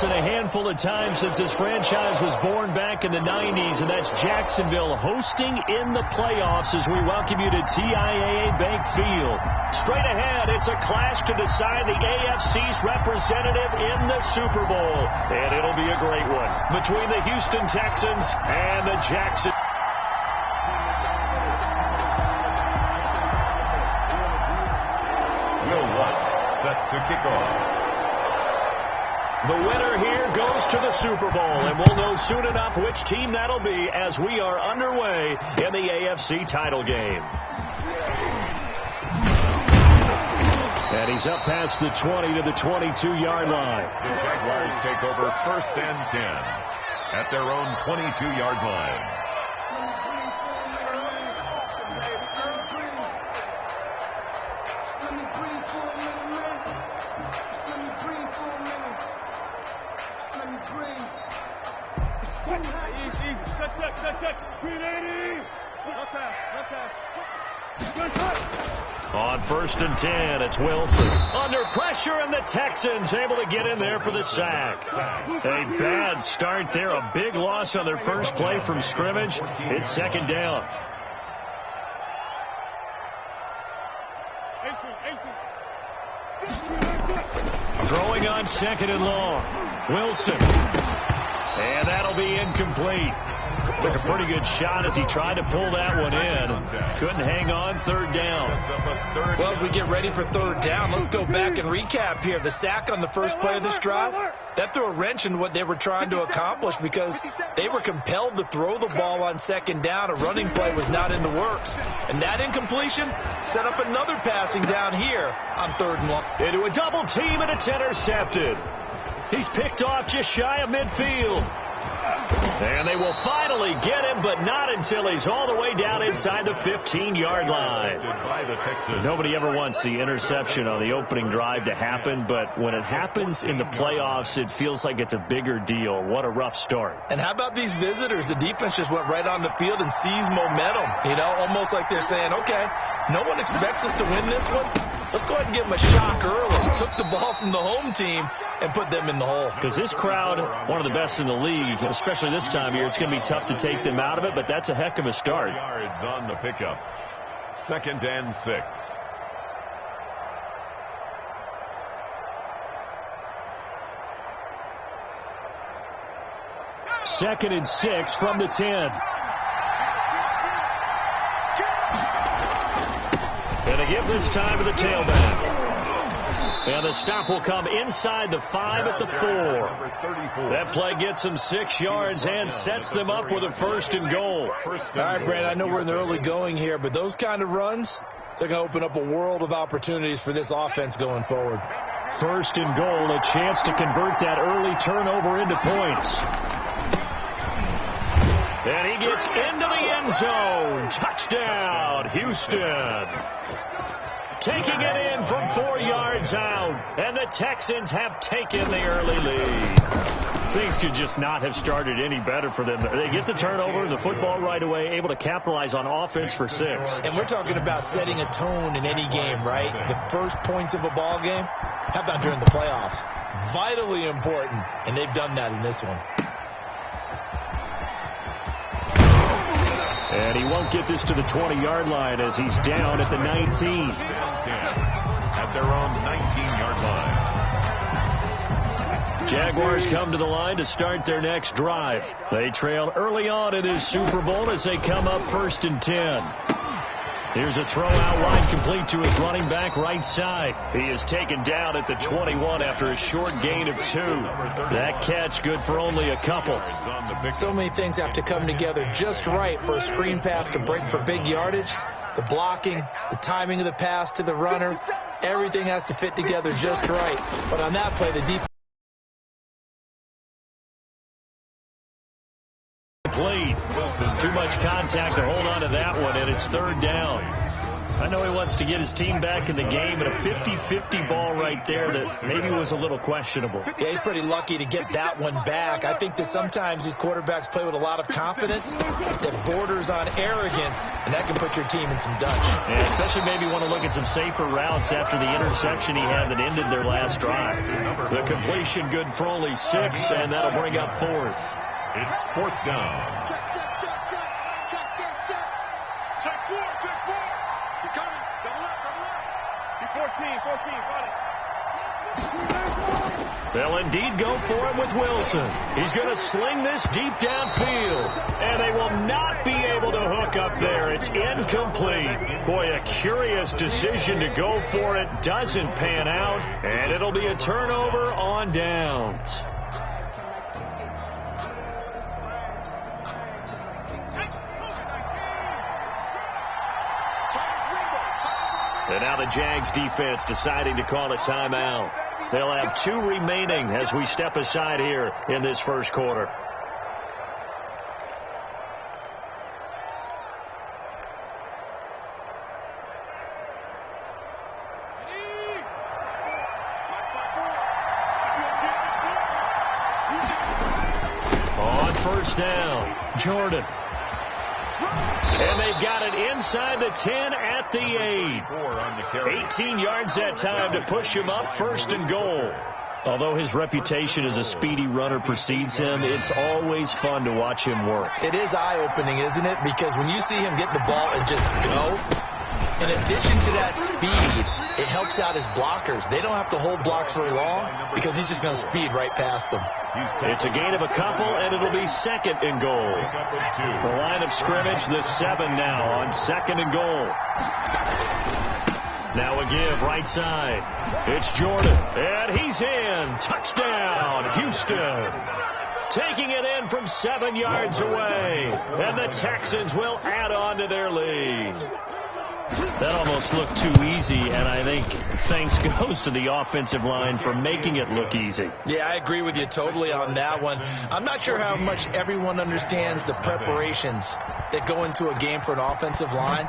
in a handful of times since this franchise was born back in the 90s, and that's Jacksonville hosting in the playoffs as we welcome you to TIAA Bank Field. Straight ahead, it's a clash to decide the AFC's representative in the Super Bowl, and it'll be a great one between the Houston Texans and the Jackson. Will Lutz set to kick off. The winner here goes to the Super Bowl, and we'll know soon enough which team that'll be as we are underway in the AFC title game. And he's up past the 20 to the 22-yard line. The Jaguars take over 1st and 10 at their own 22-yard line. On 1st and 10, it's Wilson. Under pressure, and the Texans able to get in there for the sack. A bad start there. A big loss on their first play from scrimmage. It's 2nd down. Throwing on 2nd and long. Wilson. And that'll be incomplete. Took a pretty good shot as he tried to pull that one in. Couldn't hang on. 3rd down. Well, as we get ready for 3rd down, let's go back and recap here. The sack on the first play of this drive, that threw a wrench in what they were trying to accomplish because they were compelled to throw the ball on 2nd down. A running play was not in the works. And that incompletion set up another passing down here on 3rd and long. Into a double team, and it's intercepted. He's picked off just shy of midfield. And they will finally get him, but not until he's all the way down inside the 15-yard line. Nobody ever wants the interception on the opening drive to happen, but when it happens in the playoffs, it feels like it's a bigger deal. What a rough start. And how about these visitors? The defense just went right on the field and seized momentum. You know, almost like they're saying, okay, no one expects us to win this one. Let's go ahead and give them a shock early. Took the ball from the home team and put them in the hole. Because this crowd, one of the best in the league, especially this time of year, it's going to be tough to take them out of it, but that's a heck of a start. Yards on the pickup. 2nd and 6. Second and 6 from the 10. And a give this time to the tailback. And the stop will come inside the 5 at the 4. That play gets them 6 yards and sets them up with a 1st and goal. All right, Brad, I know we're in the early going here, but those kind of runs, they're going to open up a world of opportunities for this offense going forward. 1st and goal, a chance to convert that early turnover into points. And he gets into the end zone. Touchdown, Houston. Taking it in from 4 yards out. And the Texans have taken the early lead. Things could just not have started any better for them. They get the turnover, the football right away, able to capitalize on offense for 6. And we're talking about setting a tone in any game, right? The first points of a ball game. How about during the playoffs? Vitally important, and they've done that in this one. And he won't get this to the 20-yard line as he's down at the 19. At their own 19-yard line. Jaguars come to the line to start their next drive. They trail early on in this Super Bowl as they come up 1st and 10. Here's a throw out wide complete to his running back right side. He is taken down at the 21 after a short gain of 2. That catch good for only a couple. So many things have to come together just right for a screen pass to break for big yardage. The blocking, the timing of the pass to the runner, everything has to fit together just right. But on that play, the defense played. Too much contact to hold on to that one, and it's 3rd down. I know he wants to get his team back in the game, but a 50-50 ball right there that maybe was a little questionable. Yeah, he's pretty lucky to get that one back. I think that sometimes these quarterbacks play with a lot of confidence that borders on arrogance, and that can put your team in some dutch. Yeah, especially maybe want to look at some safer routes after the interception he had that ended their last drive. The completion good for only 6, and that'll bring up 4th. It's 4th down. Check 4. He's coming. Double up. He's 14, got it. They'll indeed go for it with Wilson. He's going to sling this deep downfield, and they will not be able to hook up there. It's incomplete. Boy, a curious decision to go for it. Doesn't pan out, and it'll be a turnover on downs. And now the Jags defense deciding to call a timeout. They'll have 2 remaining as we step aside here in this first quarter. On first down, Jordan. And they've got it inside the 10 at the 8. 18 yards that time to push him up 1st and goal. Although his reputation as a speedy runner precedes him, it's always fun to watch him work. It is eye-opening, isn't it? Because when you see him get the ball and just go, in addition to that speed, it helps out his blockers. They don't have to hold blocks very long because he's just going to speed right past them. It's a gain of a couple, and it'll be 2nd and goal. The line of scrimmage, the 7 now on 2nd and goal. Now a give right side. It's Jordan, and he's in. Touchdown, Houston. Taking it in from 7 yards away, and the Texans will add on to their lead. That almost looked too easy, and I think thanks goes to the offensive line for making it look easy. Yeah, I agree with you totally on that one. I'm not sure how much everyone understands the preparations that go into a game for an offensive line,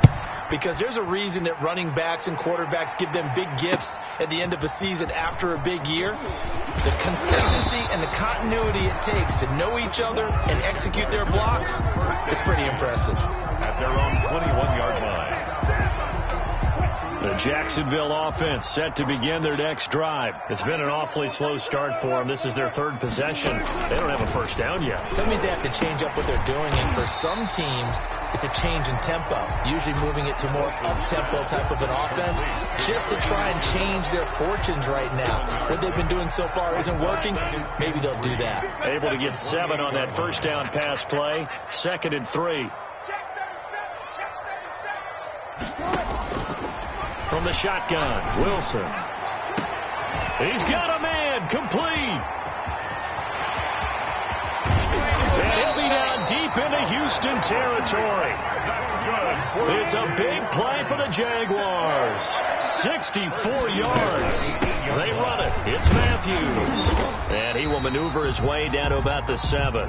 because there's a reason that running backs and quarterbacks give them big gifts at the end of a season after a big year. The consistency and the continuity it takes to know each other and execute their blocks is pretty impressive. At their own 21-yard line. The Jacksonville offense set to begin their next drive. It's been an awfully slow start for them. This is their 3rd possession. They don't have a first down yet. That means they have to change up what they're doing, and for some teams, it's a change in tempo, usually moving it to more up-tempo type of an offense, just to try and change their fortunes right now. What they've been doing so far isn't working. Maybe they'll do that. Able to get 7 on that first down pass play. 2nd and 3. From the shotgun, Wilson. He's got a man, complete. And he'll be down deep into Houston territory. It's a big play for the Jaguars. 64 yards. They run it. It's Matthews. And he will maneuver his way down to about the 7.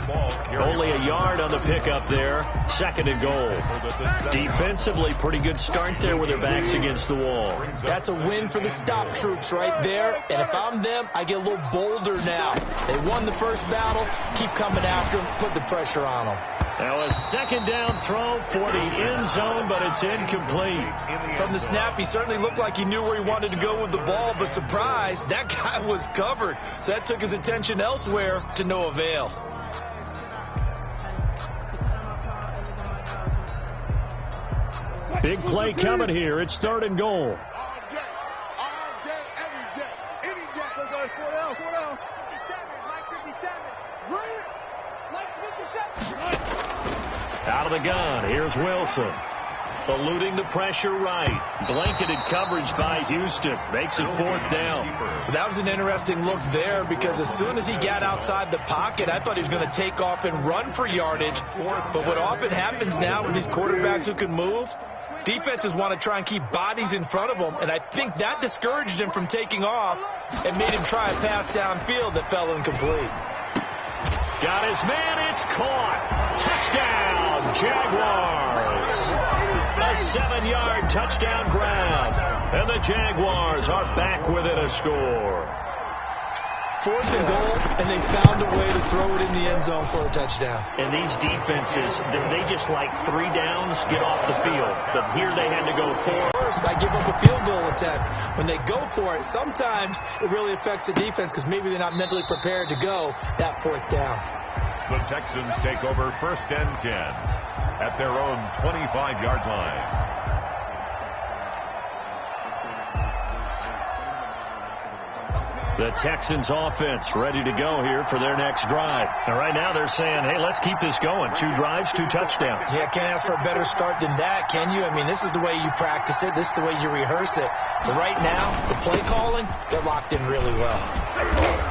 Only a yard on the pickup there. 2nd and goal. Defensively, pretty good start there with their backs against the wall. That's a win for the stop troops right there. And if I'm them, I get a little bolder now. They won the first battle. Keep coming after them. Put the pressure on them. Now a 2nd down throw for the end zone, but it's incomplete. From the snap, he certainly looked like he knew where he wanted to go with the ball, but surprise, that guy was covered. So that took his attention elsewhere to no avail. Big play coming here. It's 3rd and goal. All day, every day, any day. Go, 4 down. 57, Mike 57. Bring it. Mike 57. Out of the gun, here's Wilson. Eluding the pressure right. Blanketed coverage by Houston. Makes it 4th down. That was an interesting look there, because as soon as he got outside the pocket, I thought he was going to take off and run for yardage. But what often happens now with these quarterbacks who can move, defenses want to try and keep bodies in front of them, and I think that discouraged him from taking off and made him try a pass downfield that fell incomplete. Got his man. It's caught. Touchdown, Jaguars. A 7-yard touchdown grab. And the Jaguars are back within a score. 4th and goal, and they found a way to throw it in the end zone for a touchdown. And these defenses, they just like 3 downs, get off the field. But here they had to go 4. First, I give up a field goal attempt. When they go for it, sometimes it really affects the defense because maybe they're not mentally prepared to go that 4th down. The Texans take over 1st and 10 at their own 25-yard line. The Texans offense ready to go here for their next drive. And right now they're saying, hey, let's keep this going. 2 drives, 2 touchdowns. Yeah, can't ask for a better start than that, can you? I mean, this is the way you practice it. This is the way you rehearse it. But right now, the play calling, they're locked in really well.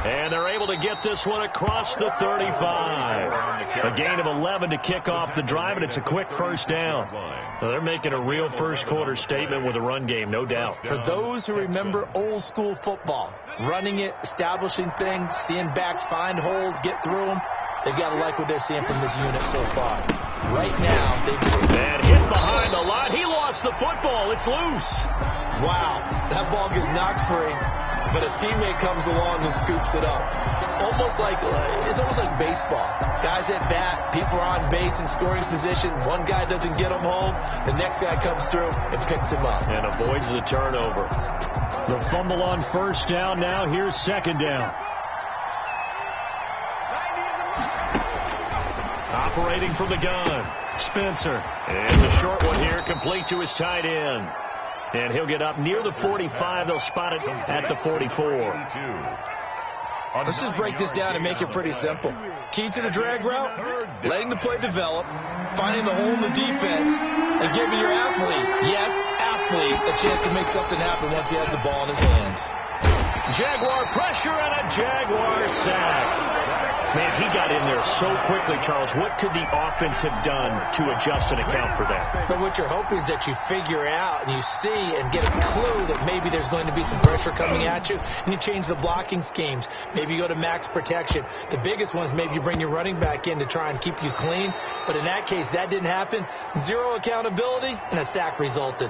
And they're able to get this one across the 35. A gain of 11 to kick off the drive, and it's a quick 1st down. Well, they're making a real first-quarter statement with a run game, no doubt. For those who remember old-school football, running it, establishing things, seeing backs find holes, get through them, they've got to like what they're seeing from this unit so far. Right now, they've just... And hit behind the line. He lost the football. It's loose. Wow, that ball gets knocked free, but a teammate comes along and scoops it up. It's almost like baseball. Guys at bat, people are on base in scoring position. One guy doesn't get him home. The next guy comes through and picks him up. And avoids the turnover. The fumble on 1st down. Now here's 2nd down. Operating from the gun, Spencer. It's a short one here, complete to his tight end. And he'll get up near the 45. They'll spot it at the 44. Let's just break this down and make it pretty simple. Key to the drag route, letting the play develop, finding the hole in the defense, and giving your athlete a chance to make something happen once he has the ball in his hands. Jaguar pressure and a Jaguar sack. Man, he got in there so quickly, Charles. What could the offense have done to adjust and account for that? But what you're hoping is that you figure out and you see and get a clue that maybe there's going to be some pressure coming at you, and you change the blocking schemes. Maybe you go to max protection. The biggest one is maybe you bring your running back in to try and keep you clean. But in that case, that didn't happen. 0 accountability, and a sack resulted.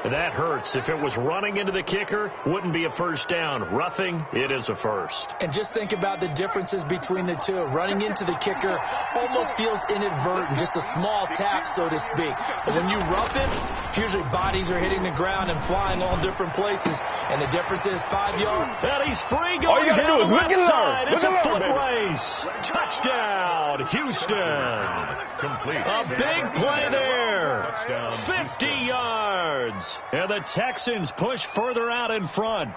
That hurts. If it was running into the kicker, wouldn't be a 1st down. Roughing, it is a 1st. And just think about the differences between the two. Running into the kicker almost feels inadvertent, just a small tap, so to speak. But when you rough it, usually bodies are hitting the ground and flying all different places. And the difference is 5 yards. And he's free going down the left side. It's a foot race. Touchdown, Houston. Complete. A big play there. 50 yards. And the Texans push further out in front.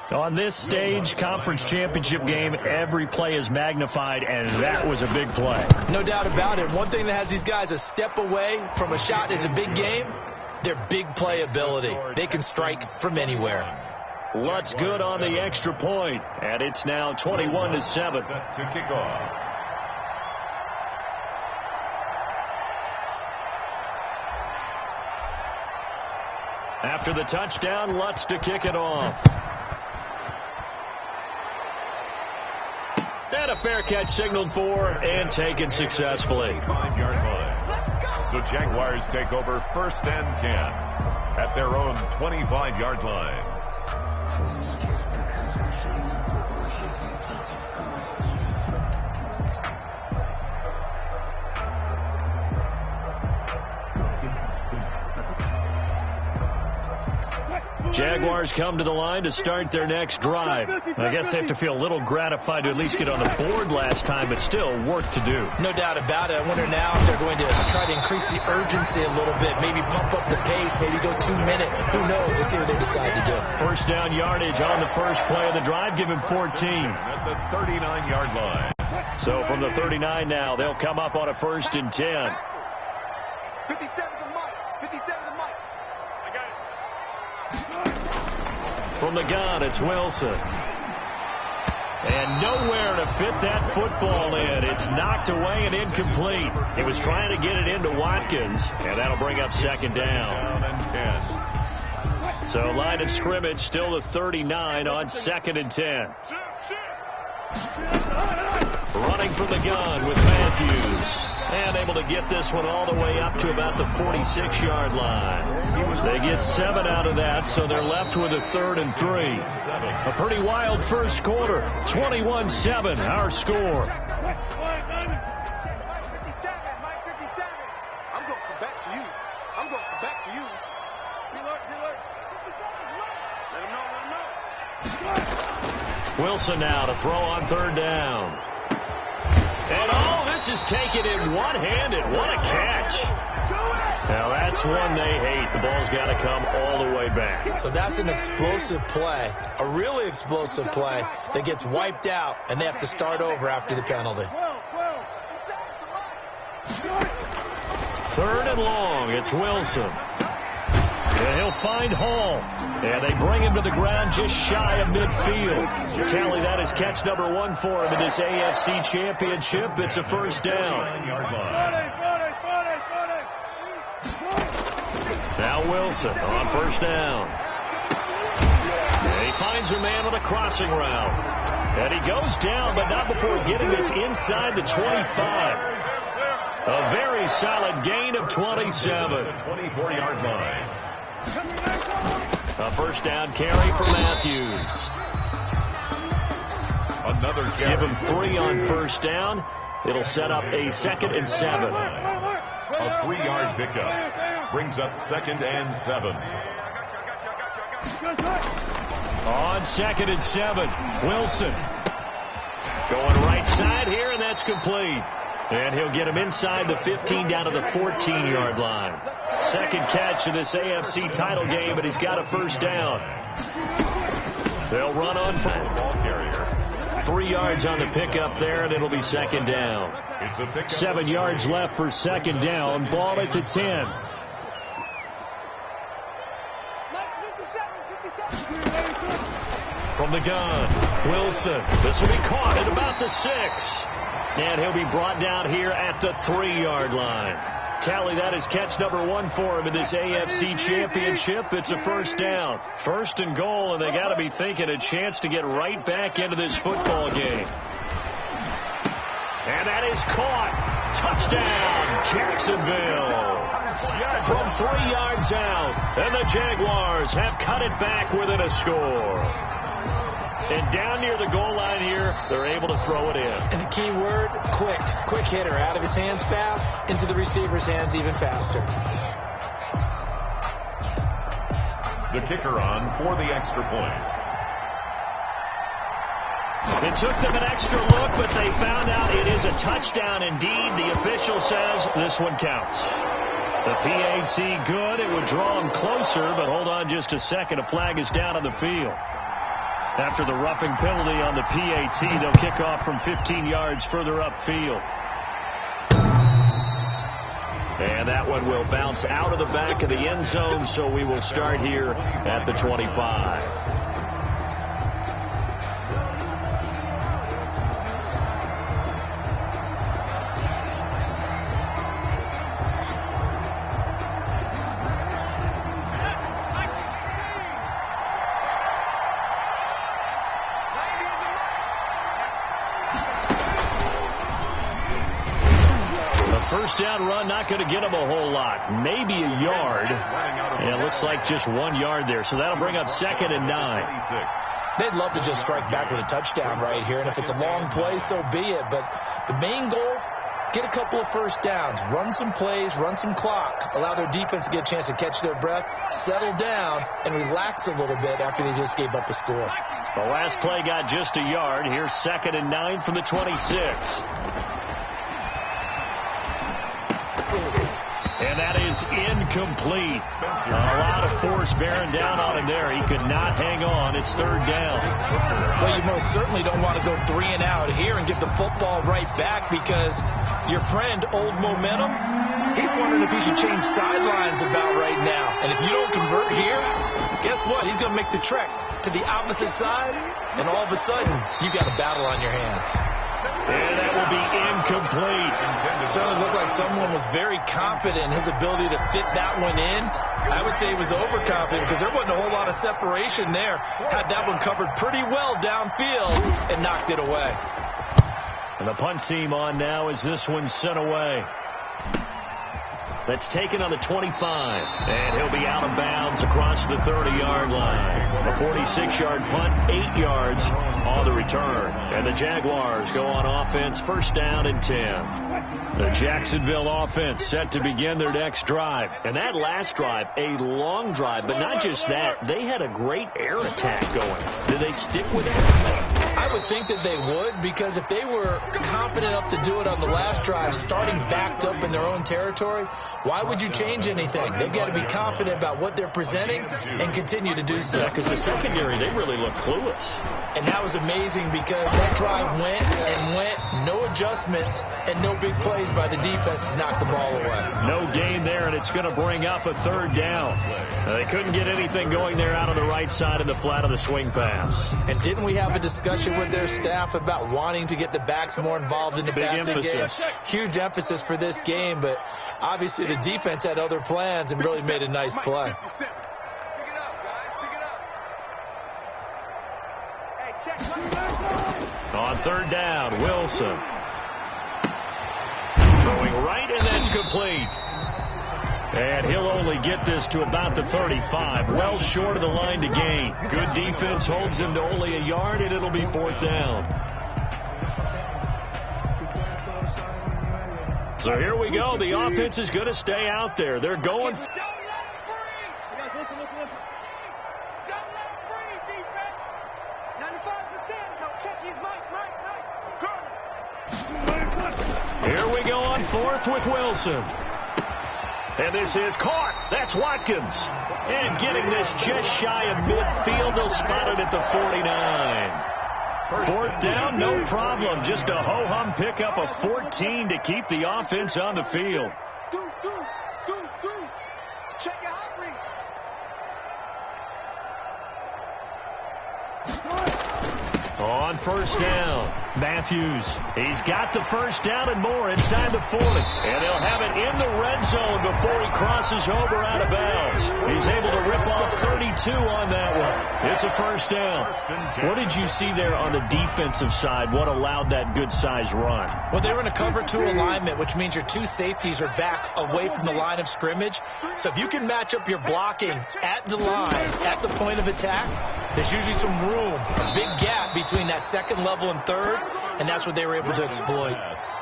On this stage, conference championship game, every play is magnified, and that was a big play. No doubt about it. One thing that has these guys a step away from a shot at a big game, their big play ability. They can strike from anywhere. Lutz good on the extra point, and it's now 21-7. Set to kick off. After the touchdown, Lutz to kick it off. And a fair catch signaled for and taken successfully. 5-yard line. The Jaguars take over 1st and 10 at their own 25-yard line. Jaguars come to the line to start their next drive. I guess they have to feel a little gratified to at least get on the board last time, but still work to do. No doubt about it. I wonder now if they're going to try to increase the urgency a little bit, maybe pump up the pace, maybe go 2 minute. Who knows? Let's see what they decide to do. 1st down yardage on the first play of the drive. Give him 14. At the 39-yard line. So from the 39 now, they'll come up on a 1st and 10. 57 to Mike. 57 to Mike. I got it. From the gun, it's Wilson. And nowhere to fit that football in. It's knocked away and incomplete. He was trying to get it into Watkins, and that'll bring up 2nd down. And 10. So line of scrimmage still the 39 on 2nd and 10. running from the gun with Matthews. And able to get this one all the way up to about the 46-yard line. They get 7 out of that, so they're left with a 3rd and 3. A pretty wild first quarter. 21-7, our score. Mike 57. I'm going to come back to you. I'm going to come back to you. Alert. 57's right. Let him know. Wilson now to throw on 3rd down. And this is taken in one-handed. What a catch. Now that's one they hate. The ball's got to come all the way back. So that's an explosive play, a really explosive play that gets wiped out, and they have to start over after the penalty. 3rd and long. It's Wilson. And he'll find Hall. And they bring him to the ground just shy of midfield. Tally that is catch number 1 for him in this AFC Championship. It's a first down. Now Wilson on first down. And he finds a man on a crossing route. And he goes down, but not before getting this inside the 25. A very solid gain of 27. 24-yard line. A first down carry for Matthews. Another carry. Give him 3 on first down. It'll set up a 2nd and 7. A 3-yard pickup brings up 2nd and 7. On 2nd and 7, Wilson going right side here, and that's complete. And he'll get him inside the 15 down to the 14-yard line. Second catch in this AFC title game, but he's got a first down. They'll run on ball carrier. 3 yards on the pickup there, and it'll be 2nd down. 7 yards left for 2nd down. Ball at the 10. From the gun, Wilson. This will be caught at about the 6. And he'll be brought down here at the 3-yard line. Tally that is catch number 1 for him in this AFC Championship. It's a first down. 1st and goal, and they got to be thinking a chance to get right back into this football game. And that is caught. Touchdown, Jacksonville. From 3 yards out, and the Jaguars have cut it back within a score. And down near the goal line here, they're able to throw it in. And the key word, quick. Quick hitter. Out of his hands fast, into the receiver's hands even faster. The kicker on for the extra point. It took them an extra look, but they found out it is a touchdown indeed. The official says this one counts. The PAT good. It would draw them closer, but hold on just a second. A flag is down on the field. After the roughing penalty on the PAT, they'll kick off from 15 yards further upfield. And that one will bounce out of the back of the end zone, so we will start here at the 25. First down run, not going to get him a whole lot. Maybe a yard. And it looks like just 1 yard there. So that'll bring up 2nd and 9. They'd love to just strike back with a touchdown right here. And if it's a long play, so be it. But the main goal, get a couple of first downs. Run some plays, run some clock. Allow their defense to get a chance to catch their breath, settle down, and relax a little bit after they just gave up a score. The last play got just a yard. Here's 2nd and 9 from the 26. And that is incomplete. A lot of force bearing down on him there. He could not hang on. It's 3rd down. Well, you most certainly don't want to go 3 and out here and give the football right back, because your friend, Old Momentum, he's wondering if he should change sidelines about right now. And if you don't convert here, guess what? He's going to make the trek to the opposite side, and all of a sudden, you got a battle on your hands. And that will be incomplete. It certainly looked like someone was very confident in his ability to fit that one in. I would say he was overconfident, because there wasn't a whole lot of separation there. Had that one covered pretty well downfield and knocked it away. And the punt team on now as this one's sent away. That's taken on the 25. And he'll be out of bounds across the 30-yard line. A 46-yard punt, 8 yards on the return. And the Jaguars go on offense, first down and 10. The Jacksonville offense set to begin their next drive. And that last drive, a long drive, but not just that. They had a great air attack going. Did they stick with it? I would think that they would, because if they were confident enough to do it on the last drive, starting backed up in their own territory, why would you change anything? They've got to be confident about what they're presenting and continue to do so. Yeah, because the secondary, they really look clueless. And that was amazing because that drive went and went, no adjustments, and no big plays by the defense to knock the ball away. No gain there, and it's going to bring up a third down. They couldn't get anything going there out on the right side of the flat of the swing pass. And didn't we have a discussion with their staff about wanting to get the backs more involved in the passing game? Huge emphasis for this game, but obviously the defense had other plans and really made a nice play. On third down, Wilson. Throwing right, and that's complete. And he'll only get this to about the 35, well short of the line to gain. Good defense holds him to only a yard, and it'll be fourth down. So here we go. The offense is going to stay out there. They're going. Here we go on fourth with Wilson. And this is caught. That's Watkins. And getting this just shy of midfield. They'll spot it at the 49. Fourth down, no problem. Just a ho-hum pickup of 14 to keep the offense on the field. Check your hot read. On first down, Matthews. He's got the first down and more inside the 40. And he'll have it in the red zone before he crosses over out of bounds. He's able to rip off 32 on that one. It's a first down. What did you see there on the defensive side? What allowed that good-sized run? Well, they were in a cover 2 alignment, which means your 2 safeties are back away from the line of scrimmage. So if you can match up your blocking at the line, at the point of attack, there's usually some room, a big gap between that second level and third, and that's what they were able to exploit.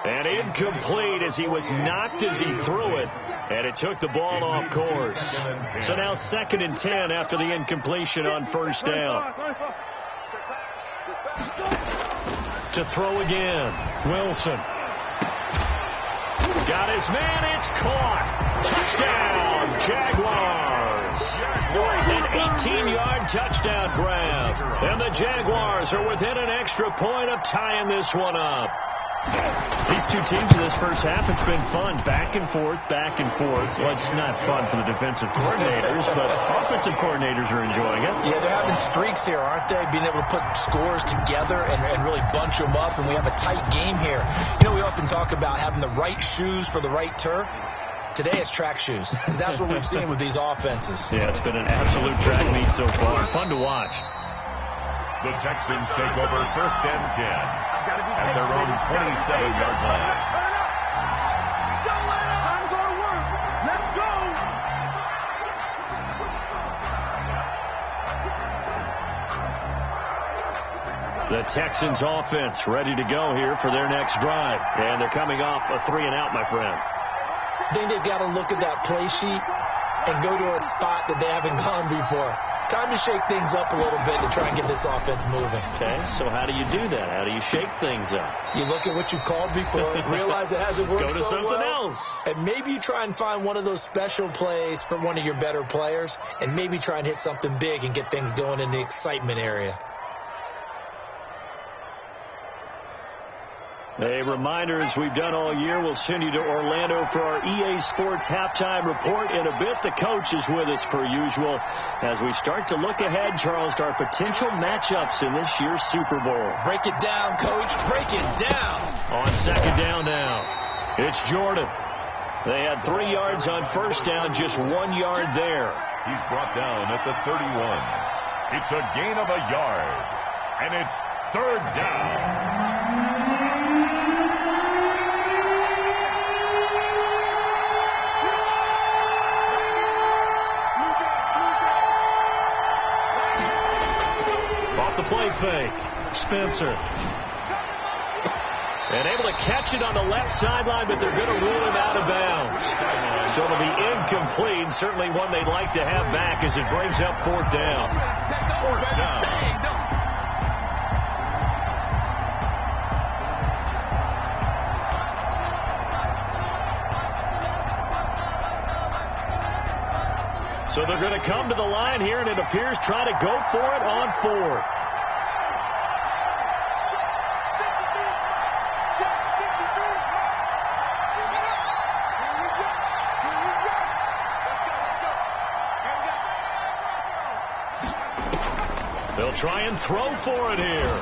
And incomplete as he was knocked as he threw it, and it took the ball off course. So now 2nd and 10 after the incompletion on first down. To throw again, Wilson. Got his man, it's caught. Touchdown, Jaguars. An 18-yard touchdown grab. And the Jaguars are within an extra point of tying this one up. These two teams in this first half, it's been fun. Back and forth, back and forth. Well, it's not fun for the defensive coordinators, but offensive coordinators are enjoying it. Yeah, they're having streaks here, aren't they? Being able to put scores together and really bunch them up, and we have a tight game here. You know, we often talk about having the right shoes for the right turf. Today it's track shoes. That's what we've seen with these offenses. Yeah, it's been an absolute track meet so far. Fun to watch. The Texans take over first and 10 at their own 27-yard line. Time to go to work. Let's go. The Texans offense ready to go here for their next drive. And they're coming off a 3-and-out, my friend. I think they've got to look at that play sheet and go to a spot that they haven't gone before. Time to shake things up a little bit to try and get this offense moving. Okay, so how do you do that? How do you shake things up? You look at what you called before, realize it hasn't worked Go to so something well, else. and maybe you try and find one of those special plays for one of your better players, and maybe try and hit something big and get things going in the excitement area. A reminder, as we've done all year, we'll send you to Orlando for our EA Sports halftime report. In a bit, the coach is with us per usual as we start to look ahead, Charles, to our potential matchups in this year's Super Bowl. Break it down, Coach. Break it down. On second down now, it's Jordan. They had 3 yards on first down, just 1 yard there. He's brought down at the 31. It's a gain of a yard, and it's third down. Spencer. And able to catch it on the left sideline, but they're going to rule him out of bounds. So it'll be incomplete. Certainly one they'd like to have back as it brings up 4th down. Fourth down. So they're going to come to the line here, and it appears try to go for it on 4th. They'll try and throw for it here.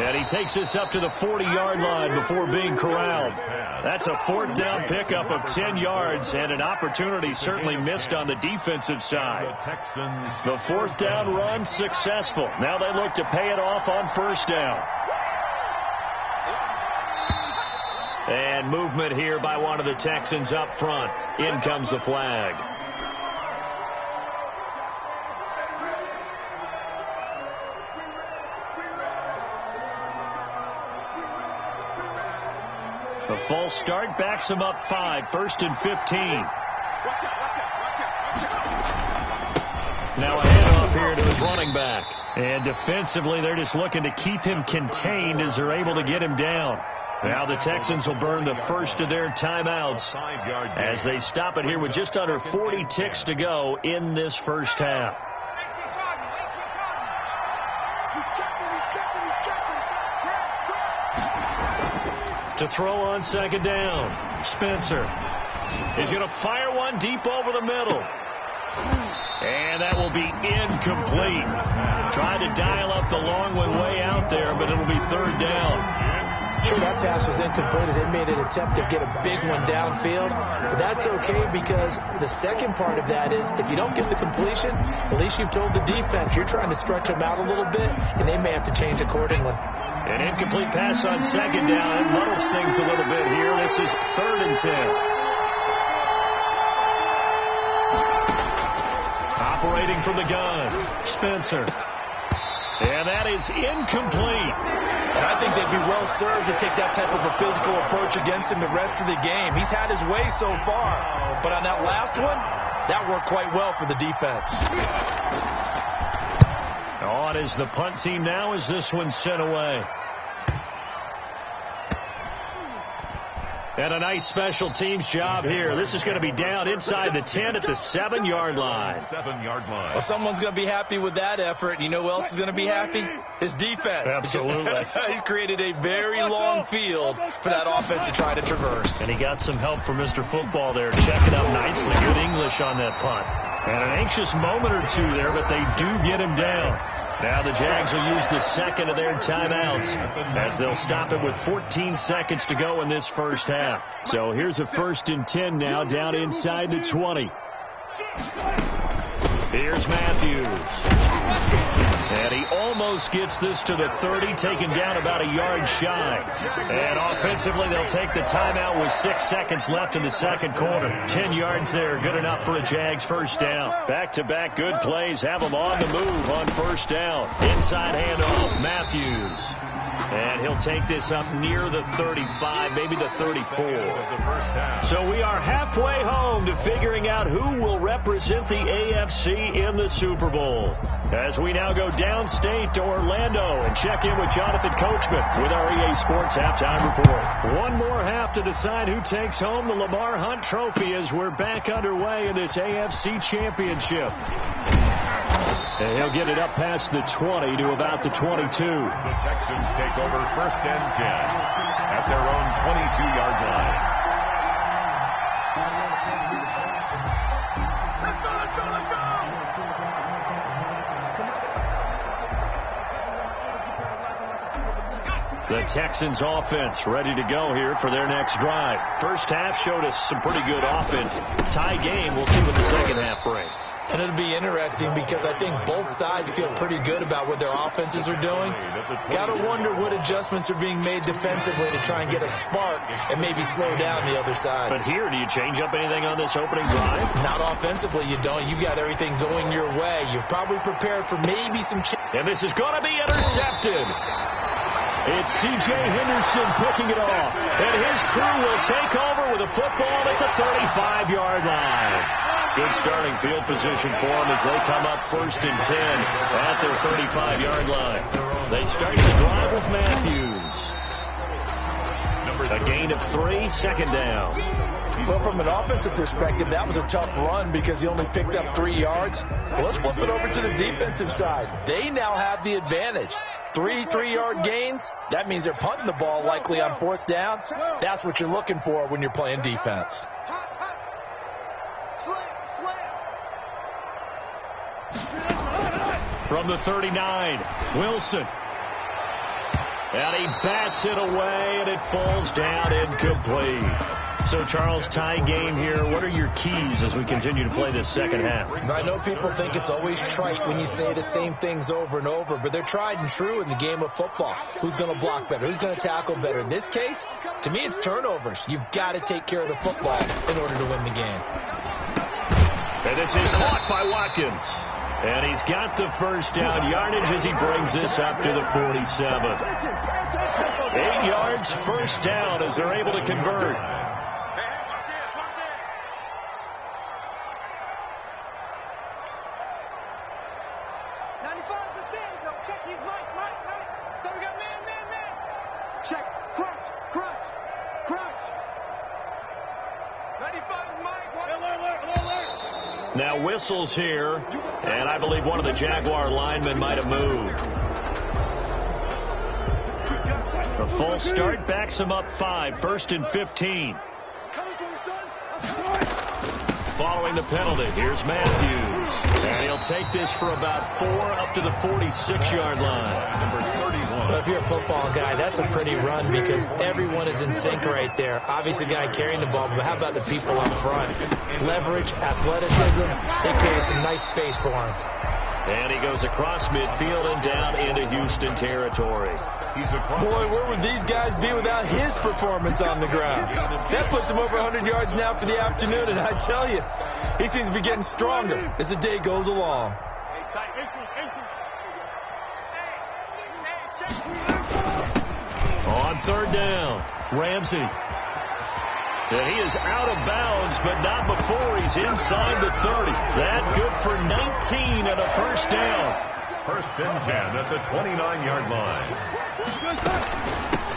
And he takes this up to the 40-yard line before being corralled. That's a 4th down pickup of 10 yards and an opportunity certainly missed on the defensive side. The 4th down run successful. Now they look to pay it off on 1st down. And movement here by one of the Texans up front. In comes the flag. The false start backs him up 5, 1st and 15. Now a handoff here to his running back. And defensively, they're just looking to keep him contained as they're able to get him down. Now the Texans will burn the first of their timeouts as they stop it here with just under 40 ticks to go in this first half. To throw on 2nd down, Spencer. He's going to fire one deep over the middle. And that will be incomplete. Tried to dial up the long one way out there, but it'll be 3rd down. Sure, that pass was incomplete as they made an attempt to get a big one downfield. But that's okay because the second part of that is if you don't get the completion, at least you've told the defense you're trying to stretch them out a little bit, and they may have to change accordingly. An incomplete pass on 2nd down. It muddles things a little bit here. This is 3rd and 10. Operating from the gun, Spencer. And that is incomplete. And I think they'd be well served to take that type of a physical approach against him the rest of the game. He's had his way so far. But on that last one, that worked quite well for the defense. On is the punt team now as this one's sent away. And a nice special teams job here. This is going to be down inside the 10 at the 7-yard line. 7-yard line. Well, someone's going to be happy with that effort. You know who else is going to be happy? His defense. Absolutely. He's created a very long field for that offense to try to traverse. And he got some help from Mr. Football there, checking up nicely. Good English on that punt. And an anxious moment or two there, but they do get him down. Now the Jags will use the second of their timeouts as they'll stop it with 14 seconds to go in this first half. So here's a 1st and 10 now down inside the 20. Here's Matthews. And he almost gets this to the 30, taken down about a yard shy. And offensively, they'll take the timeout with 6 seconds left in the second quarter. 10 yards there, good enough for a Jags first down. Back-to-back good plays have them on the move on first down. Inside handoff, Matthews. And he'll take this up near the 35, maybe the 34. So we are halfway home to figuring out who will represent the AFC in the Super Bowl. As we now go downstate to Orlando and check in with Jonathan Coachman with our EA Sports Halftime Report. One more half to decide who takes home the Lamar Hunt Trophy as we're back underway in this AFC Championship. And he'll get it up past the 20 to about the 22. The Texans take over 1st and 10 at their own 22-yard line. The Texans offense ready to go here for their next drive. First half showed us some pretty good offense. Tie game. We'll see what the second half brings. And it'll be interesting because I think both sides feel pretty good about what their offenses are doing. Got to wonder what adjustments are being made defensively to try and get a spark and maybe slow down the other side. But here, do you change up anything on this opening drive? Not offensively, you don't. You've got everything going your way. You're probably prepared for maybe some change. And this is going to be intercepted. It's C.J. Henderson picking it off. And his crew will take over with a football at the 35-yard line. Good starting field position for them as they come up 1st and 10 at their 35-yard line. They start the drive with Matthews. A gain of 3, 2nd down. Well, from an offensive perspective, that was a tough run because he only picked up 3 yards. Well, let's flip it over to the defensive side. They now have the advantage. 3 3-yard gains, that means they're punting the ball likely on 4th down. That's what you're looking for when you're playing defense. From the 39, Wilson. And he bats it away, and it falls down incomplete. So, Charles, tie game here. What are your keys as we continue to play this second half? I know people think it's always trite when you say the same things over and over, but they're tried and true in the game of football. Who's going to block better? Who's going to tackle better? In this case, to me, it's turnovers. You've got to take care of the football in order to win the game. And this is caught by Watkins. And he's got the 1st down yardage as he brings this up to the 47. 8 yards, 1st down as they're able to convert. Now whistles here, and I believe one of the Jaguar linemen might have moved. A false start backs him up 5, 1st and 15. Following the penalty, here's Matthews. And he'll take this for about 4 up to the 46-yard line. Number 31. Well, if you're a football guy, that's a pretty run because everyone is in sync right there. Obviously, the guy carrying the ball, but how about the people up front? Leverage, athleticism, they create some nice space for him. And he goes across midfield and down into Houston territory. Boy, where would these guys be without his performance on the ground? That puts him over 100 yards now for the afternoon, and I tell you, he seems to be getting stronger as the day goes along. On 3rd down, Ramsey. And he is out of bounds, but not before he's inside the 30. That good for 19 and a 1st down. 1st and 10 at the 29-yard line.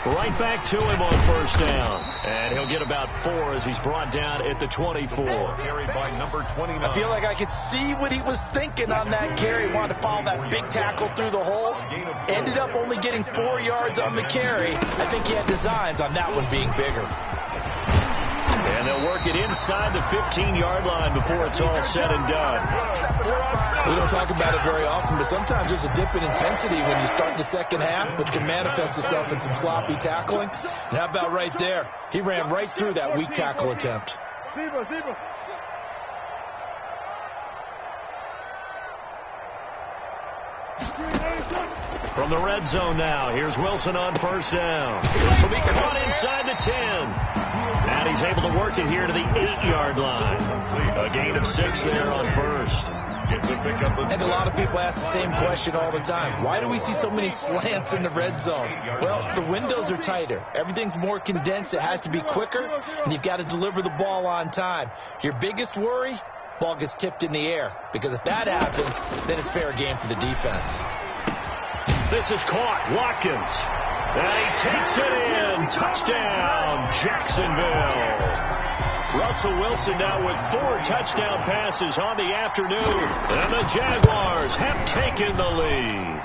Right back to him on 1st down. And he'll get about 4 as he's brought down at the 24. Carried by number 29. I feel like I could see what he was thinking on that carry. Wanted to follow that big tackle through the hole. Ended up only getting 4 yards on the carry. I think he had designs on that one being bigger. And they'll work it inside the 15-yard line before it's all said and done. We don't talk about it very often, but sometimes there's a dip in intensity when you start the second half, which can manifest itself in some sloppy tackling. And how about right there? He ran right through that weak tackle attempt. From the red zone now, here's Wilson on 1st down. This will be caught inside the 10. And he's able to work it here to the 8-yard line. A gain of 6 there on 1st. And a lot of people ask the same question all the time. Why do we see so many slants in the red zone? Well, the windows are tighter. Everything's more condensed. It has to be quicker, and you've got to deliver the ball on time. Your biggest worry, ball gets tipped in the air. Because if that happens, then it's fair game for the defense. This is caught. Watkins. And he takes it in. Touchdown, Jacksonville. Russell Wilson now with 4 touchdown passes on the afternoon. And the Jaguars have taken the lead.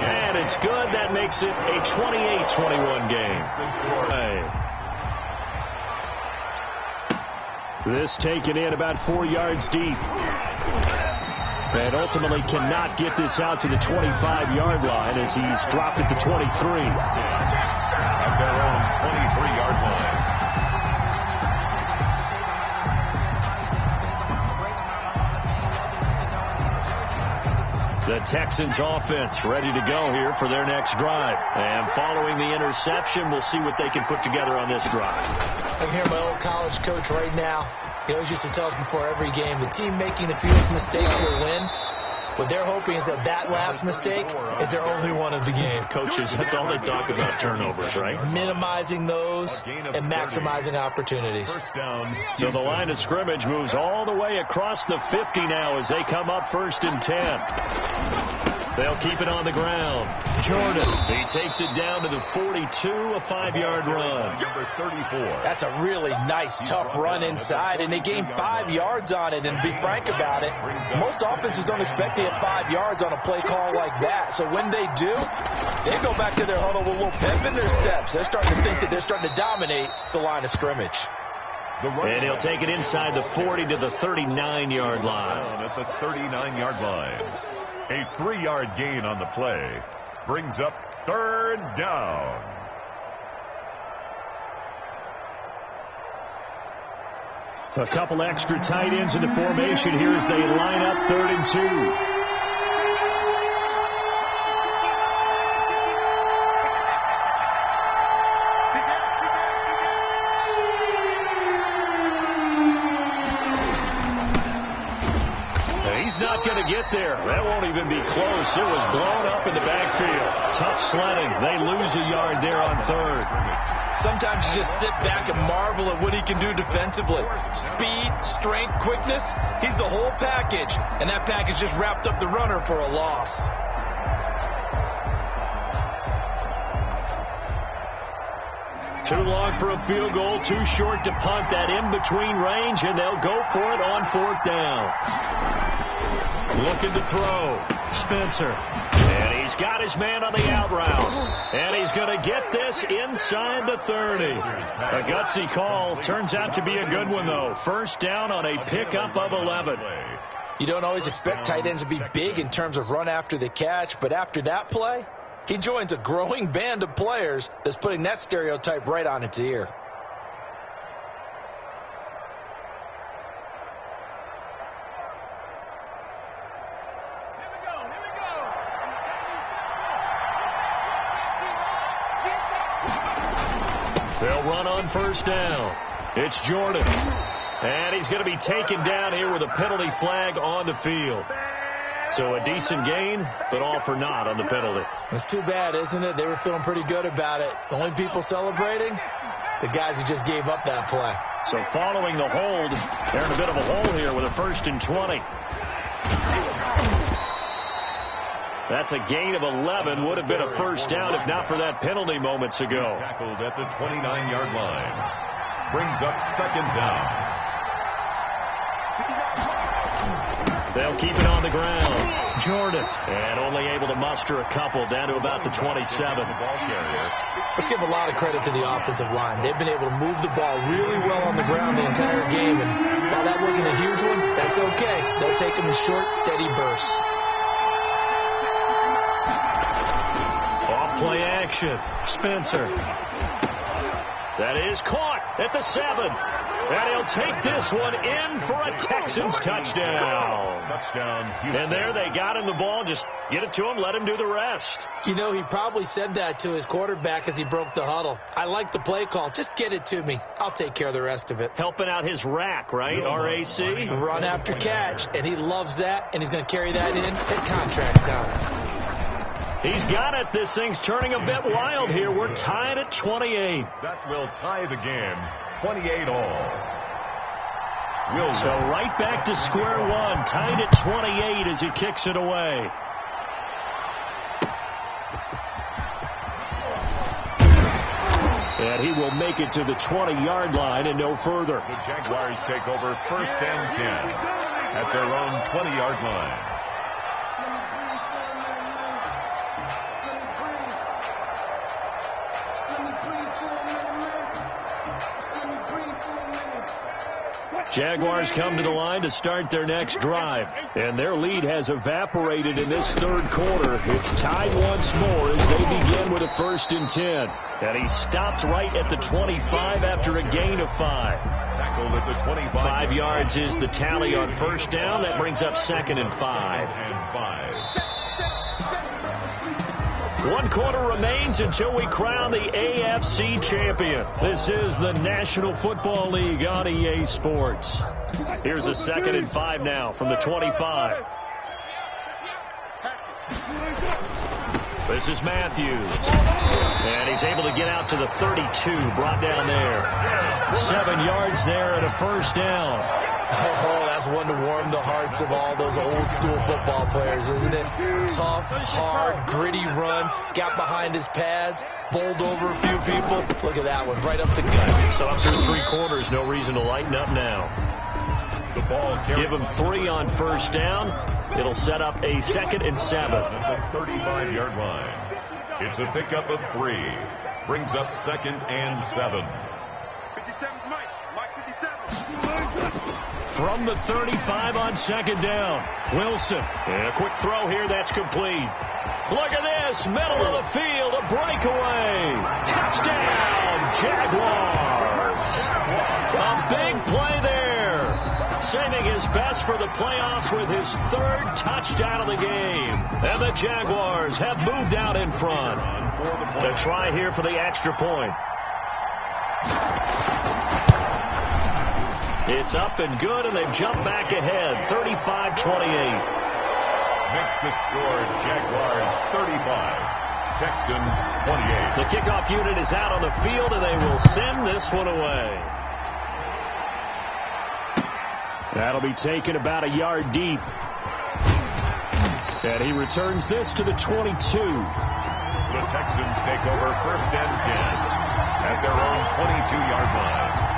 And it's good. That makes it a 28-21 game. This taken in about 4 yards deep. And ultimately cannot get this out to the 25-yard line as he's dropped at the 23. At their own 23-yard line. The Texans offense ready to go here for their next drive. And following the interception, we'll see what they can put together on this drive. I can hear my old college coach right now. He always used to tell us before every game, the team making the fewest mistakes will win. What they're hoping is that that last mistake is their only one of the game. Coaches, that's all they talk about, turnovers, right? Minimizing those and maximizing opportunities. So the line of scrimmage moves all the way across the 50 now as they come up 1st and 10. They'll keep it on the ground. Jordan, he takes it down to the 42, a 5-yard run. Number 34. That's a really nice, tough run inside, and they gained 5 yards on it. And to be frank about it, most offenses don't expect to get 5 yards on a play call like that. So when they do, they go back to their huddle with a little pep in their steps. They're starting to think that they're starting to dominate the line of scrimmage. And he'll take it inside the 40 to the 39-yard line. At the 39-yard line. A 3-yard gain on the play brings up 3rd down. A couple extra tight ends in the formation here as they line up 3rd and 2. He's not going to get there. That won't even be close. It was blown up in the backfield. Tough sledding. They lose a yard there on 3rd. Sometimes you just sit back and marvel at what he can do defensively. Speed, strength, quickness. He's the whole package. And that package just wrapped up the runner for a loss. Too long for a field goal. Too short to punt. That in-between range, and they'll go for it on 4th down. Looking to throw. Spencer. And he's got his man on the out route. And he's going to get this inside the 30. A gutsy call. Turns out to be a good one, though. 1st down on a pickup of 11. You don't always expect tight ends to be big in terms of run after the catch, but after that play, he joins a growing band of players that's putting that stereotype right on its ear. They'll run on 1st down. It's Jordan. And he's going to be taken down here with a penalty flag on the field. So a decent gain, but all for naught on the penalty. It's too bad, isn't it? They were feeling pretty good about it. The only people celebrating, the guys who just gave up that play. So following the hold, they're in a bit of a hole here with a 1st and 20. That's a gain of 11. Would have been a 1st down if not for that penalty moments ago. Tackled at the 29-yard line. Brings up 2nd down. They'll keep it on the ground. Jordan. And only able to muster a couple down to about the 27. Let's give a lot of credit to the offensive line. They've been able to move the ball really well on the ground the entire game. And while that wasn't a huge one, that's okay. They'll take them in short, steady bursts. Off play action. Spencer. That is caught at the 7. And he'll take this one in for a Texans touchdown. And there they got him the ball. Just get it to him, let him do the rest. You know, he probably said that to his quarterback as he broke the huddle. I like the play call. Just get it to me. I'll take care of the rest of it. Helping out his rack, right? RAC? Run after catch. And he loves that, and he's going to carry that in at contract time. He's got it. This thing's turning a bit wild here. We're tied at 28. That will tie the game. 28 all. So right back to square one. Tied at 28 as he kicks it away. And he will make it to the 20-yard line and no further. The Jaguars take over 1st and 10 at their own 20-yard line. Jaguars come to the line to start their next drive. And their lead has evaporated in this 3rd quarter. It's tied once more as they begin with a 1st and 10. And he stopped right at the 25 after a gain of 5. Tackled at the 25. 5 yards is the tally on 1st down. That brings up 2nd and 5. 1 quarter remains until we crown the AFC champion. This is the National Football League on EA Sports. Here's a 2nd and 5 now from the 25. This is Matthews. And he's able to get out to the 32, brought down there. 7 yards there and a first down. Oh, that's one to warm the hearts of all those old school football players, isn't it? Tough, hard, gritty run. Got behind his pads, bowled over a few people. Look at that one, right up the gut. So up through 3 quarters, no reason to lighten up now. The ball Give him 3 on first down. It'll set up a 2nd and 7. At the 35-yard line. It's a pickup of 3. Brings up 2nd and 7. 57's Mike. Mike 57. From the 35 on 2nd down. Wilson. And a quick throw here. That's complete. Look at this. Middle of the field. A breakaway. Touchdown, Jaguars. A big play there. Saving his best for the playoffs with his 3rd touchdown of the game. And the Jaguars have moved out in front. To try here for the extra point. It's up and good, and they've jumped back ahead, 35-28. Makes the score Jaguars 35, Texans 28. The kickoff unit is out on the field, and they will send this one away. That'll be taken about a yard deep. And he returns this to the 22. The Texans take over 1st and 10 at their own 22-yard line.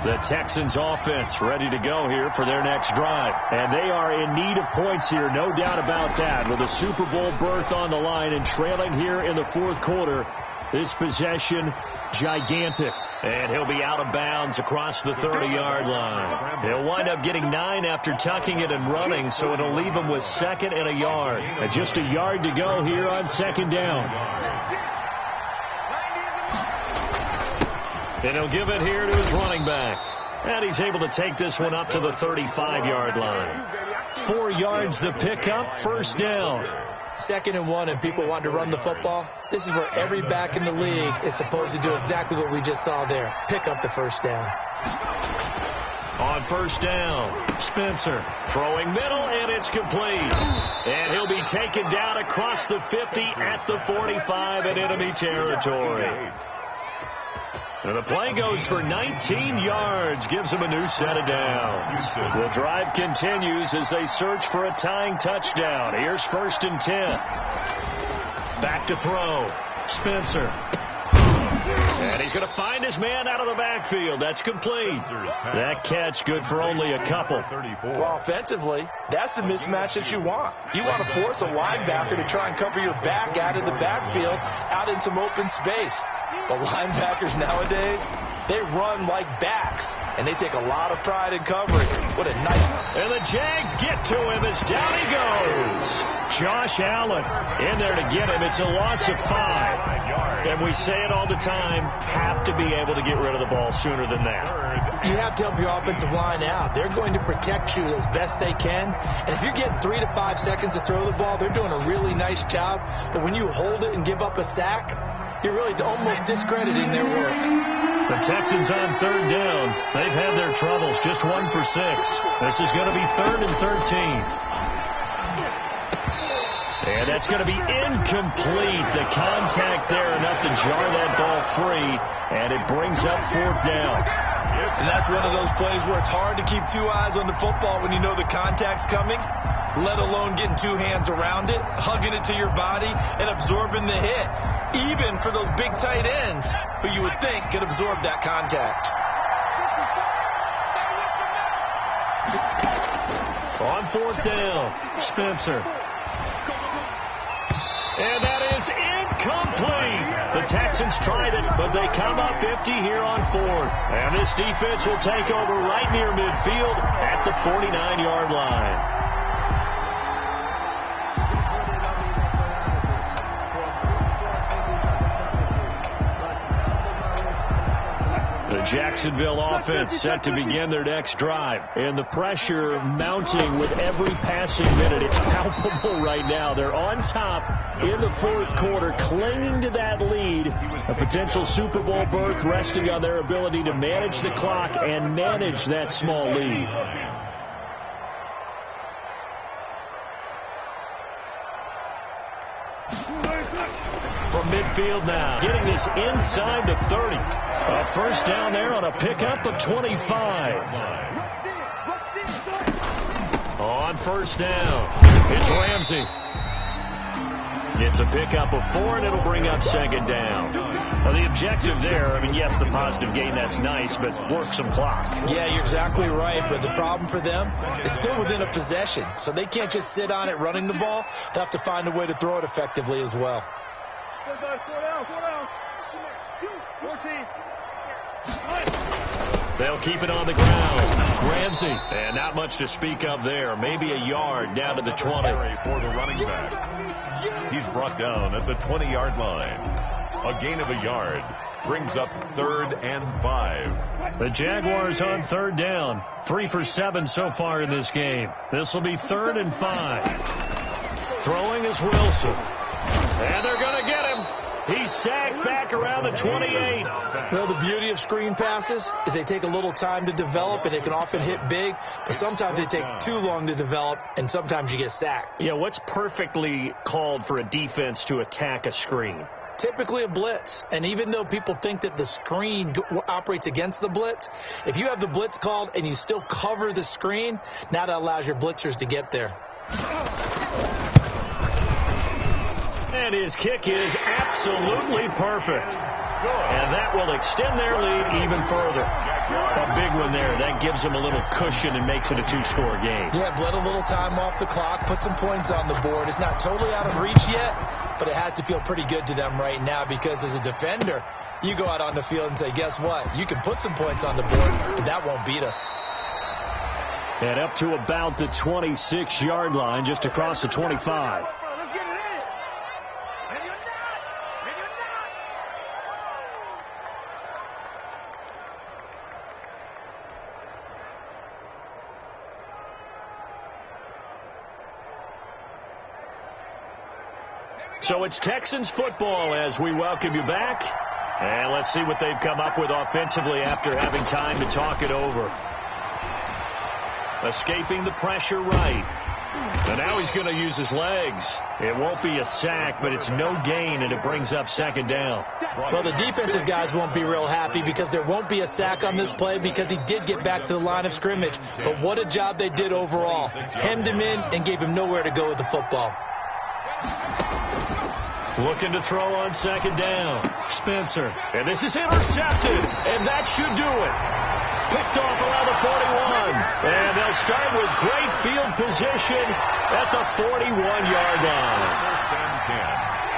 The Texans offense ready to go here for their next drive. And they are in need of points here, no doubt about that. With a Super Bowl berth on the line and trailing here in the 4th quarter, this possession gigantic. And he'll be out of bounds across the 30-yard line. He'll wind up getting 9 after tucking it and running, so it'll leave him with 2nd and a yard. And just a yard to go here on 2nd down. And he'll give it here to his running back. And he's able to take this one up to the 35-yard line. 4 yards the pickup, 1st down. 2nd and 1, and people want to run the football. This is where every back in the league is supposed to do exactly what we just saw there. Pick up the 1st down. On 1st down, Spencer throwing middle, and it's complete. And he'll be taken down across the 50 at the 45 in enemy territory. And the play goes for 19 yards, gives them a new set of downs. The drive continues as they search for a tying touchdown. Here's 1st and 10. Back to throw. Spencer. And he's going to find his man out of the backfield. That's complete. That catch good for only a couple. Well, offensively, that's the mismatch that you want. You want to force a linebacker to try and cover your back out of the backfield, out in some open space. The linebackers nowadays, they run like backs, and they take a lot of pride in covering. What a nice... And the Jags get to him as down he goes. Josh Allen in there to get him. It's a loss of 5. And we say it all the time, have to be able to get rid of the ball sooner than that. You have to help your offensive line out. They're going to protect you as best they can. And if you're getting 3 to 5 seconds to throw the ball, they're doing a really nice job. But when you hold it and give up a sack, you're really almost discrediting their work. The Texans on 3rd down. They've had their troubles, just 1 for 6. This is going to be 3rd and 13. And that's going to be incomplete. The contact there enough to jar that ball free, and it brings up 4th down. And that's one of those plays where it's hard to keep 2 eyes on the football when you know the contact's coming, let alone getting 2 hands around it, hugging it to your body, and absorbing the hit. Even for those big tight ends who you would think could absorb that contact. On 4th down, Spencer. And that is incomplete. The Texans tried it, but they come up 50 here on 4th. And this defense will take over right near midfield at the 49-yard line. The Jacksonville offense set to begin their next drive. And the pressure mounting with every passing minute. It's palpable right now. They're on top in the fourth quarter, clinging to that lead. A potential Super Bowl berth resting on their ability to manage the clock and manage that small lead. From midfield now, getting this inside the 30. A first down there on a pickup of 25. On first down, it's Ramsey. It's a pickup of 4, and it'll bring up second down. Well, the objective there, I mean, yes, the positive gain, that's nice, but work some clock. Yeah, you're exactly right, but the problem for them is still within a possession, so they can't just sit on it running the ball. They'll have to find a way to throw it effectively as well. 4 down. 14. They'll keep it on the ground. Ramsey, and not much to speak of there. Maybe a yard down to the 20. For the running back. He's brought down at the 20-yard line. A gain of a yard brings up 3rd and 5. The Jaguars on third down. 3 for 7 so far in this game. This will be 3rd and 5. Throwing is Wilson. And they're going to get him. He's sacked back around the 28. Well, the beauty of screen passes is they take a little time to develop, and they can often hit big, but sometimes they take too long to develop, and sometimes you get sacked. Yeah, what's perfectly called for a defense to attack a screen? Typically a blitz, and even though people think that the screen operates against the blitz, if you have the blitz called and you still cover the screen, now that allows your blitzers to get there. And his kick is absolutely perfect. And that will extend their lead even further. A big one there. That gives them a little cushion and makes it a 2-score game. Yeah, bled a little time off the clock, put some points on the board. It's not totally out of reach yet, but it has to feel pretty good to them right now because as a defender, you go out on the field and say, guess what? You can put some points on the board, but that won't beat us. And up to about the 26-yard line, just across the 25. So it's Texans football as we welcome you back. And let's see what they've come up with offensively after having time to talk it over. Escaping the pressure right. And now he's going to use his legs. It won't be a sack, but it's no gain, and it brings up second down. Well, the defensive guys won't be real happy because there won't be a sack on this play because he did get back to the line of scrimmage. But what a job they did overall. Hemmed him in and gave him nowhere to go with the football. Looking to throw on second down. Spencer. And this is intercepted. And that should do it. Picked off around the 41. And they'll start with great field position at the 41-yard line. First and 10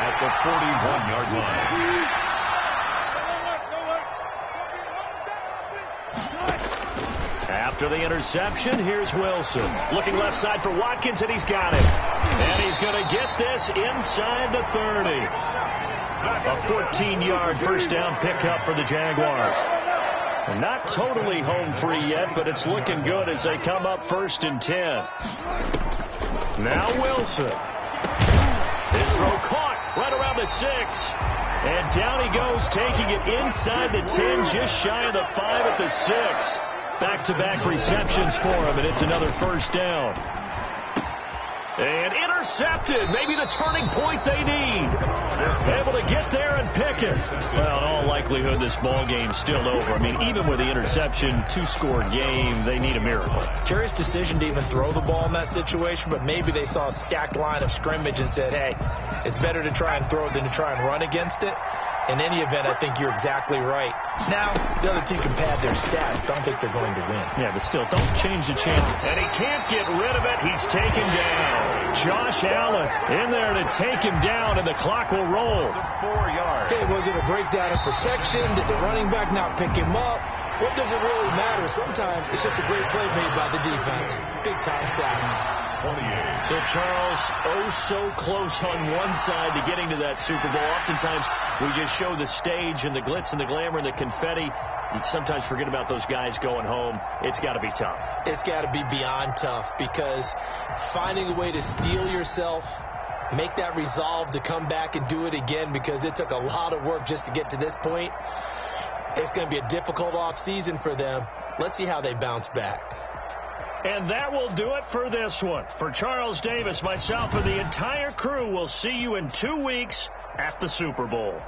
at the 41-yard line. After the interception, here's Wilson. Looking left side for Watkins, and he's got it. And he's going to get this inside the 30. A 14-yard first down pickup for the Jaguars. Not totally home free yet, but it's looking good as they come up 1st and 10. Now Wilson. His throw caught right around the 6. And down he goes, taking it inside the 10, just shy of the 5 at the 6. Back-to-back receptions for him, and it's another first down. And intercepted. Maybe the turning point they need. Able to get there and pick it. Well, in all likelihood, this ball game's still over. I mean, even with the interception, 2-score game, they need a miracle. Curious decision to even throw the ball in that situation, but maybe they saw a stacked line of scrimmage and said, hey, it's better to try and throw it than to try and run against it. In any event, I think you're exactly right. Now, the other team can pad their stats, but I don't think they're going to win. Yeah, but still, don't change the channel. And he can't get rid of it. He's taken down. Josh Allen in there to take him down, and the clock will roll. 4 yards. Okay, was it a breakdown in protection? Did the running back not pick him up? What does it really matter? Sometimes it's just a great play made by the defense. Big-time sack. 28. So Charles, oh so close on one side to getting to that Super Bowl. Oftentimes we just show the stage and the glitz and the glamour and the confetti. You sometimes forget about those guys going home. It's got to be tough. It's got to be beyond tough, because finding a way to steel yourself, make that resolve to come back and do it again, because it took a lot of work just to get to this point. It's going to be a difficult offseason for them. Let's see how they bounce back. And that will do it for this one. For Charles Davis, myself, and the entire crew, we'll see you in 2 weeks at the Super Bowl.